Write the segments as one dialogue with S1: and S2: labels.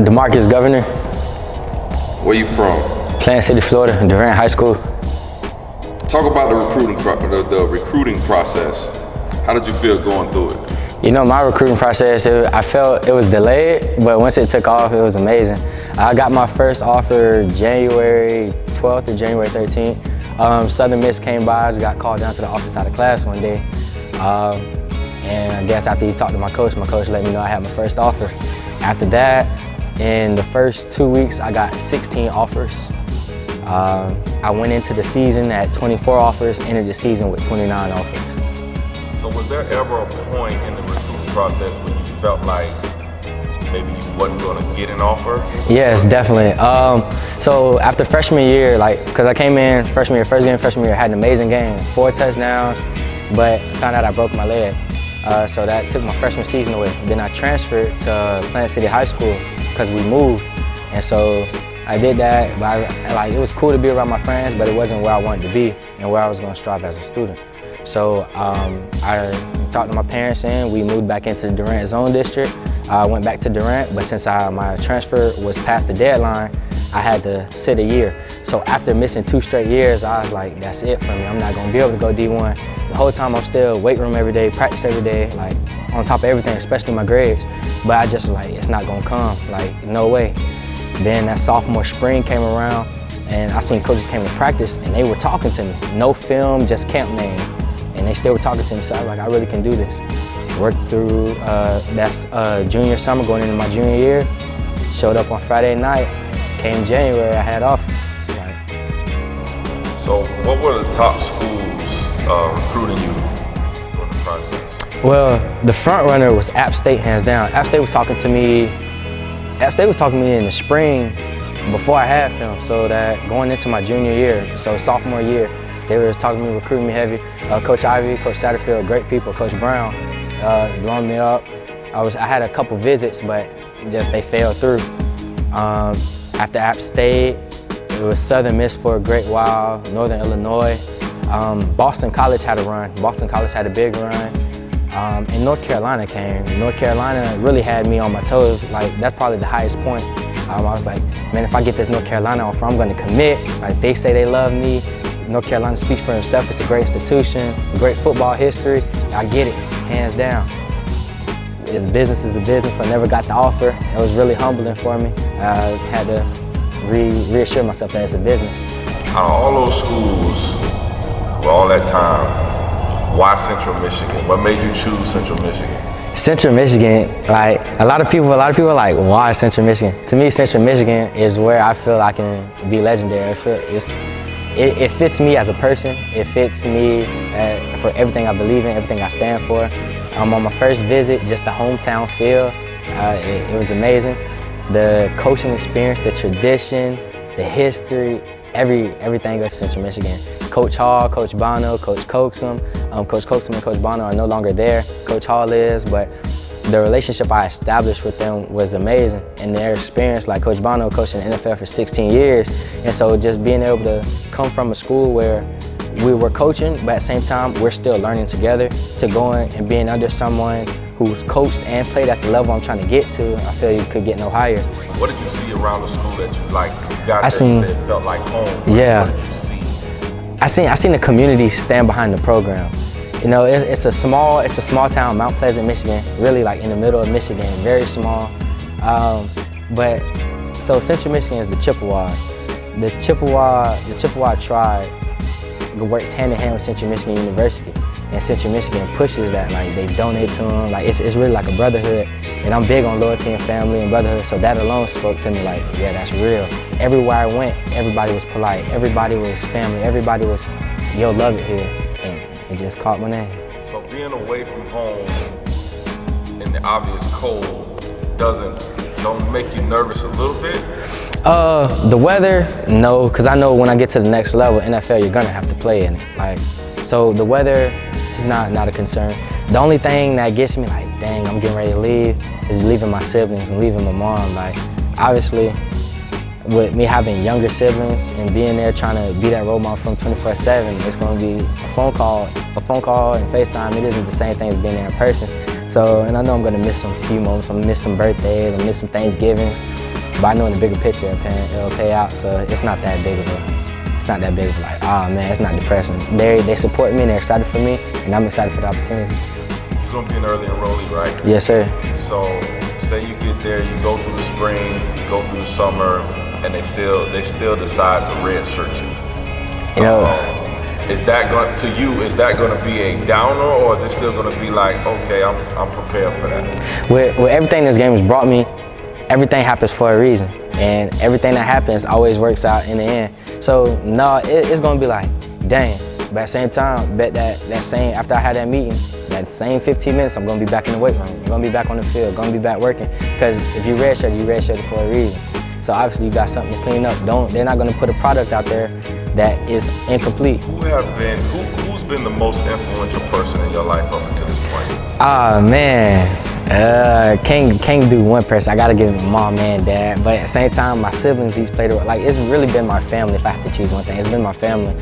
S1: Demarcus, Governor.
S2: Where you from?
S1: Plant City, Florida, Durant High School.
S2: Talk about the recruiting process. How did you feel going through it?
S1: You know, my recruiting process, I felt it was delayed, but once it took off, it was amazing. I got my first offer January 12th or January 13th. Southern Miss came by, I just got called down to the office out of class one day. And I guess after he talked to my coach let me know I had my first offer. After that, in the first 2 weeks, I got 16 offers. I went into the season at 24 offers, ended the season with 29 offers.
S2: So was there ever a point in the recruiting process where you felt like maybe you wasn't going to get an offer?
S1: Yes, definitely. So after freshman year, because I came in freshman year, first game I had an amazing game, 4 touchdowns, but found out I broke my leg. So that took my freshman season away. Then I transferred to Plant City High School because we moved. And so I did that, but it was cool to be around my friends, but it wasn't where I wanted to be and where I was going to strive as a student. So I talked to my parents and we moved back into the Durant Zone District. I went back to Durant, but since my transfer was past the deadline, I had to sit a year. So after missing 2 straight years, I was like, that's it for me. I'm not gonna be able to go D1. The whole time I'm still weight room every day, practice every day, on top of everything, especially my grades. But I just it's not gonna come, no way. Then that sophomore spring came around and I seen coaches came to practice and they were talking to me. No film, just camp name. And they still were talking to me, so I was like, I really can do this. Worked through, that's junior summer, going into my junior year. Showed up on Friday night, came January, I had offers.
S2: So what were the top schools recruiting you during the process?
S1: Well, the front runner was App State, hands down. App State was talking to me in the spring before I had film, so that going into my junior year, so sophomore year, they were talking to me, recruiting me heavy. Coach Ivy, Coach Satterfield, great people. Coach Brown, blowing me up. I had a couple visits, but just they fell through. After App State, it was Southern Miss for a great while, Northern Illinois. Boston College had a run. Boston College had a big run. And North Carolina came. North Carolina really had me on my toes. That's probably the highest point. I was like, man, if I get this North Carolina offer, I'm gonna commit. They say they love me. North Carolina speaks for himself. It's a great institution, great football history. I get it, hands down. The business is a business. I never got the offer. It was really humbling for me. I had to reassure myself that it's a business.
S2: Out of all those schools, with all that time, why Central Michigan? What made you choose Central Michigan?
S1: Central Michigan, a lot of people are like, why Central Michigan? To me, Central Michigan is where I feel I can be legendary. It fits me as a person. It fits me for everything I believe in, everything I stand for. On my first visit, just the hometown feel, it was amazing. The coaching experience, the tradition, the history, everything of Central Michigan. Coach Hall, Coach Bono, Coach Coaxum. Coach Coaxum and Coach Bono are no longer there. Coach Hall is, but the relationship I established with them was amazing. And their experience, like Coach Bono coaching the NFL for 16 years. And so just being able to come from a school where we were coaching, but at the same time, we're still learning together, to going and being under someone who's coached and played at the level I'm trying to get to, I feel you could get no higher.
S2: What did you see around the school that you liked? You got
S1: there, you
S2: said felt like home.
S1: Yeah.
S2: What did you see?
S1: I seen the community stand behind the program. You know, it's a small town, Mount Pleasant, Michigan, really in the middle of Michigan, very small. But so Central Michigan is the Chippewas. The Chippewa tribe works hand in hand with Central Michigan University, and Central Michigan pushes that. They donate to them. It's really like a brotherhood, and I'm big on loyalty and family and brotherhood. So that alone spoke to me yeah, that's real. Everywhere I went, everybody was polite. Everybody was family. Everybody was, you'll love it here. It just caught my name.
S2: So being away from home in the obvious cold don't make you nervous a little bit?
S1: The weather, no, because I know when I get to the next level, NFL, you're gonna have to play in it. So the weather is not a concern. The only thing that gets me dang, I'm getting ready to leave, is leaving my siblings and leaving my mom. Obviously, with me having younger siblings and being there trying to be that role model from 24/7, it's going to be a phone call and FaceTime. It isn't the same thing as being there in person. So, and I know I'm gonna miss some few moments. I'm gonna miss some birthdays, I'm gonna miss some Thanksgivings, but I know in the bigger picture it'll pay out. So it's not that big of like, oh man, it's not depressing. They support me and they're excited for me, and I'm excited for the opportunity.
S2: You're gonna be an early enrollee, right?
S1: Yes, sir.
S2: So say you get there, you go through the spring, you go through the summer, and they still decide to redshirt you.
S1: You know,
S2: is that going to be a downer, or is it still going to be like, okay, I'm prepared for that?
S1: With everything this game has brought me, everything happens for a reason, and everything that happens always works out in the end. So no, it's going to be like, dang. But at the same time, bet that same, after I had that meeting, that same 15 minutes, I'm going to be back in the weight room. I'm going to be back on the field, going to be back working. Because if you redshirted for a reason. So obviously you got something to clean up. They're not going to put a product out there that is incomplete.
S2: Who's been the most influential person in your life up until this point?
S1: Ah, man. Can't do one person. I gotta give it mom and dad. But at the same time, my siblings, he's played a role. Like, it's really been my family, if I have to choose one thing. It's been my family.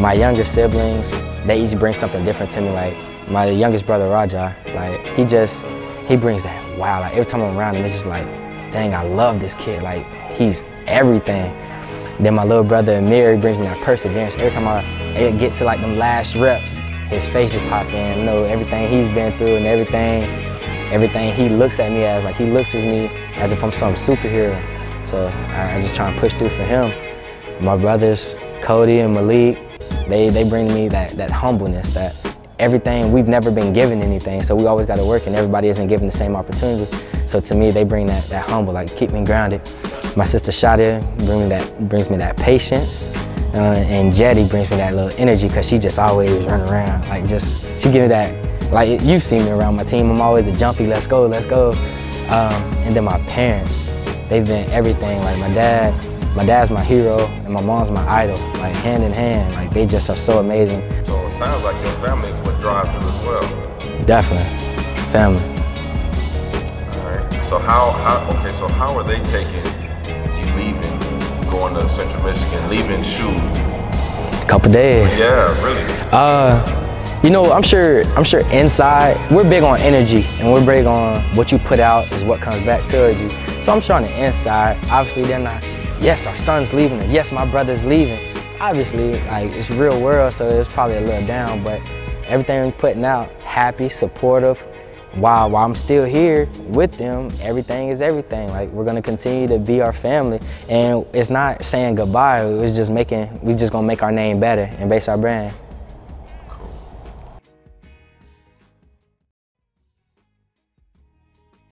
S1: My younger siblings, they each bring something different to me. Like, my youngest brother, Raja, like, he brings that, wow, like, every time I'm around him, it's just like, dang, I love this kid. Like, he's everything. Then my little brother, Amir, he brings me that perseverance. Every time I get to, like, them last reps, his face just pop in. You know, everything he's been through and everything he looks at me as, like, he looks at me as if I'm some superhero. So I just try and push through for him. My brothers, Cody and Malik, they bring me that humbleness, that everything, we've never been given anything, so we always got to work, and everybody isn't given the same opportunity. So to me, they bring that humble, like, keep me grounded. My sister Shadia brings me that patience. And Jetty brings me that little energy, because she just always run around. Like, she give me that, like, you've seen me around my team. I'm always a jumpy, let's go, let's go. And then my parents, they've been everything. Like, my dad's my hero, and my mom's my idol, like, hand in hand. Like, they just are so amazing.
S2: So it sounds like your family is what drives you as well.
S1: Definitely, family.
S2: All right, so how are they taking you leaving? Going to Central Michigan, leaving shoe?
S1: A couple days.
S2: Yeah, really.
S1: You know, I'm sure inside, we're big on energy, and we're big on what you put out is what comes back towards you. So I'm sure on the inside, obviously they're not, yes, our son's leaving, or yes, my brother's leaving. Obviously, like, it's real world, so it's probably a little down, but everything we're putting out, happy, supportive. While I'm still here with them, everything is everything. Like, we're gonna continue to be our family, and it's not saying goodbye. We just gonna make our name better and base our brand.